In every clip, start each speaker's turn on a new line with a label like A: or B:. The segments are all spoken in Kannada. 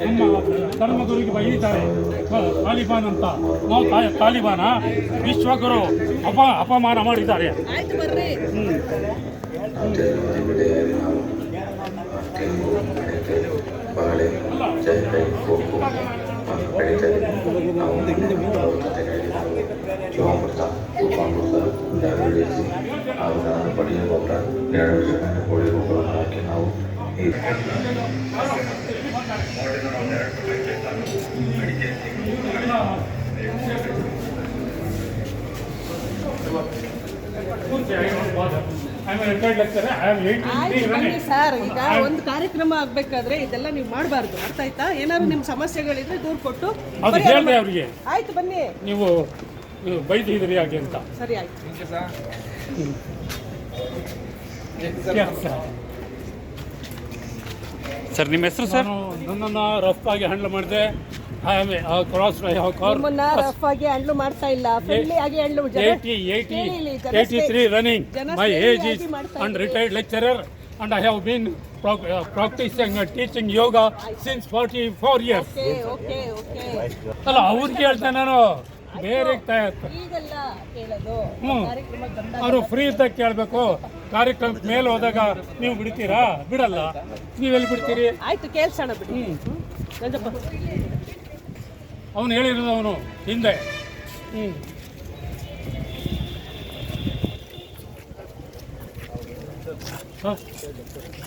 A: ನಮ್ಮ ಧರ್ಮಗುರುಗೆ ಬೈದಿದ್ದಾರೆ ತಾಲಿಬಾನ್ ಅಂತ. ನಾವು ತಾಲಿಬಾನ ವಿಶ್ವಗುರು ಅಪಮಾನ ಮಾಡಿದ್ದಾರೆ.
B: ಪಡೆಯುವ ಗೊಬ್ಬರ 2 ವರ್ಷ ಕೋಳಿ ಗೊಬ್ಬರ ಹಾಕಿ ನಾವು
C: ಸರ್, ಈಗ ಒಂದು ಕಾರ್ಯಕ್ರಮ ಆಗ್ಬೇಕಾದ್ರೆ ಇದೆಲ್ಲ ನೀವು ಮಾಡಬಾರ್ದು, ಅರ್ಥ ಆಯ್ತಾ? ಏನಾದ್ರು ನಿಮ್ಮ ಸಮಸ್ಯೆಗಳಿದ್ರೆ ದೂರ ಕೊಟ್ಟು
A: ಹೇಳಿದೆ ಅವರಿಗೆ.
C: ಆಯ್ತು, ಬನ್ನಿ.
A: ನೀವು ಬೈದಿದ್ರಿ ಹಾಗೆ ಅಂತ.
C: ಸರಿ, ಆಯ್ತು.
A: ಸರ್, ನಿಮ್ಮ ಹೆಸರು? ಸರ್, ನನ್ನನ್ನು ರಫ್ ಆಗಿ ಹ್ಯಾಂಡಲ್ ಮಾಡಿದೆ.
C: ರಫ್ ಆಗಿ ಹ್ಯಾಂಡಲ್ ಮಾಡ್ತಾ ಇಲ್ಲ, ಫ್ರೆಂಡ್ಲಿ ಆಗಿ handle.
A: 83 running. My age is unretired lecturer and I have been practicing and teaching yoga since 44 years. ಅಲ್ಲ, ಅವ್ರಿಗೆ ಹೇಳ್ತೇನೆ ನಾನು, ಬೇರೆ ಅವರು ಫ್ರೀ ಇದ್ದಾಗ ಕೇಳಬೇಕು. ಕಾರ್ಯಕ್ರಮದ ಮೇಲೆ ಹೋದಾಗ ನೀವು ಬಿಡ್ತೀರಾ? ಬಿಡಲ್ಲ. ನೀವೆಲ್ಲಿ ಬಿಡ್ತೀರಿ?
C: ಆಯ್ತು, ಕೇಳ್ಸೋಣ ಬಿಡಿ.
A: ಅವನು ಹೇಳಿರೋದು ಅವನು ಹಿಂದೆ.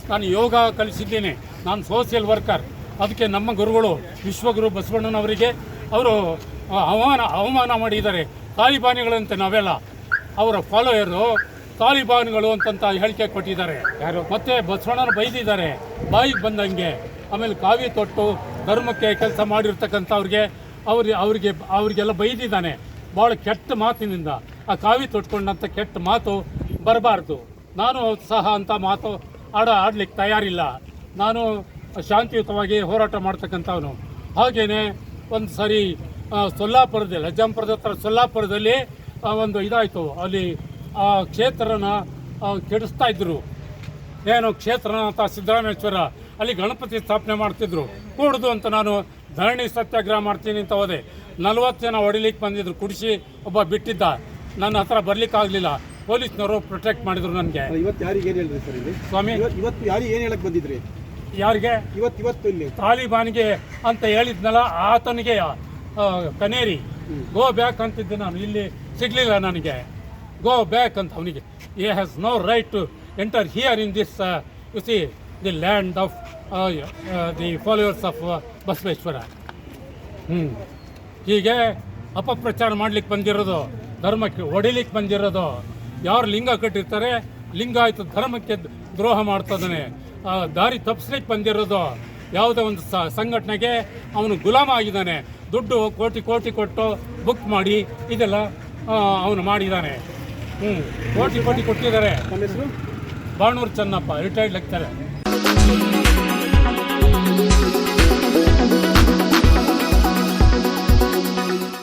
A: ನಾನು ಯೋಗ ಕಲಿಸಿದ್ದೇನೆ. ನಾನು ಸೋಷಿಯಲ್ ವರ್ಕರ್. ಅದಕ್ಕೆ ನಮ್ಮ ಗುರುಗಳು ವಿಶ್ವಗುರು ಬಸವಣ್ಣನವರಿಗೆ ಅವರು ಅವಮಾನ ಮಾಡಿದ್ದಾರೆ. ತಾಲಿಬಾನಿಗಳಂತೆ ನಾವೆಲ್ಲ ಅವರ ಫಾಲೋಯರು ತಾಲಿಬಾನ್ಗಳು ಅಂತಂತ ಹೇಳಿಕೆ ಕೊಟ್ಟಿದ್ದಾರೆ. ಮತ್ತೆ ಬಸವಣ್ಣನ ಬೈದಿದ್ದಾರೆ ಬಾಯಿಗೆ ಬಂದಂಗೆ. ಆಮೇಲೆ ಕಾವಿ ತೊಟ್ಟು ಧರ್ಮಕ್ಕೆ ಕೆಲಸ ಮಾಡಿರ್ತಕ್ಕಂಥವ್ರಿಗೆ ಅವರಿಗೆಲ್ಲ ಬೈದಿದ್ದಾನೆ ಭಾಳ ಕೆಟ್ಟ ಮಾತಿನಿಂದ. ಆ ಕಾವಿ ತೊಟ್ಕೊಂಡಂಥ ಕೆಟ್ಟ ಮಾತು ಬರಬಾರ್ದು. ನಾನು ಸಹ ಅಂಥ ಮಾತು ಆಡಲಿಕ್ಕೆ ತಯಾರಿಲ್ಲ. ನಾನು ಶಾಂತಿಯುತವಾಗಿ ಹೋರಾಟ ಮಾಡ್ತಕ್ಕಂಥವನು. ಹಾಗೆಯೇ ಒಂದು ಸರಿ ಸೊಲ್ಲಾಪುರದಲ್ಲಿ, ಅಜ್ಜಂಪುರದ ಹತ್ರ ಸೊಲ್ಲಾಪುರದಲ್ಲಿ ಒಂದು ಇದಾಯಿತು. ಅಲ್ಲಿ ಆ ಕ್ಷೇತ್ರನ ಕೆಡಿಸ್ತಾ ಇದ್ರು. ಏನು ಕ್ಷೇತ್ರನಾಥ ಸಿದ್ದರಾಮೇಶ್ವರ, ಅಲ್ಲಿ ಗಣಪತಿ ಸ್ಥಾಪನೆ ಮಾಡ್ತಿದ್ರು. ಕೂಡುದು ಅಂತ ನಾನು ಧರಣಿ ಸತ್ಯಾಗ್ರಹ ಮಾಡ್ತೀನಿ ಅಂತ ಹೋದೆ. 40 ಜನ ಹೊಡಿಲಿಕ್ಕೆ ಬಂದಿದ್ರು. ಕುಡಿಸಿ ಒಬ್ಬ ಬಿಟ್ಟಿದ್ದ. ನನ್ನ ಹತ್ರ ಬರ್ಲಿಕ್ಕಾಗಲಿಲ್ಲ. ಪೊಲೀಸ್ನವರು ಪ್ರೊಟೆಕ್ಟ್ ಮಾಡಿದ್ರು ನನಗೆ.
D: ಇವತ್ತು ಯಾರಿಗೆ ಏನು ಹೇಳಿದ್ರಿ ಸರ್ ಇಲ್ಲಿ? ಸ್ವಾಮಿ, ಇವತ್ತು ಯಾರಿಗೆ ಏನು ಹೇಳಕ್ಕೆ ಬಂದಿದ್ರಿ?
A: ಯಾರಿಗೆ?
D: ಇವತ್ತು ಇಲ್ಲಿ
A: ತಾಲಿಬಾನ್ಗೆ ಅಂತ ಹೇಳಿದ್ನಲ್ಲ, ಆತನಿಗೆ ಕನೇರಿ ಗೋ ಬ್ಯಾಕ್ ಅಂತಿದ್ದೆ ನಾನು. ಇಲ್ಲಿ ಸಿಗಲಿಲ್ಲ ನನಗೆ. ಗೋ ಬ್ಯಾಕ್ ಅಂತ ಅವನಿಗೆ. He has no right to enter here in this you see the land of the followers of Basaveshwara. ಹೀಗೆ ಅಪಪ್ರಚಾರ ಮಾಡ್ಲಿಕ್ಕೆ ಬಂದಿರೋದು, ಧರ್ಮಕ್ಕೆ ಹೊಡಿಲಿಕ್ಕೆ ಬಂದಿರೋದು. ಯಾರು ಲಿಂಗ ಕಟ್ಟಿರ್ತಾರೆ, ಲಿಂಗಾಯತ ಧರ್ಮಕ್ಕೆ ದ್ರೋಹ ಮಾಡ್ತದಾನೆ. ದಾರಿ ತಪ್ಪಿಸ್ಲಿಕ್ಕೆ ಬಂದಿರೋದು. ಯಾವುದೋ ಒಂದು ಸಂಘಟನೆಗೆ ಅವನು ಗುಲಾಮ ಆಗಿದ್ದಾನೆ. ದುಡ್ಡು ಕೋಟಿ ಕೊಟ್ಟು ಬುಕ್ ಮಾಡಿ ಇದೆಲ್ಲ ಅವನು ಮಾಡಿದ್ದಾನೆ. ಕೋಟಿ ಕೊಟ್ಟಿದ್ದಾರೆ. Banuru Chennappa, retired lecturer.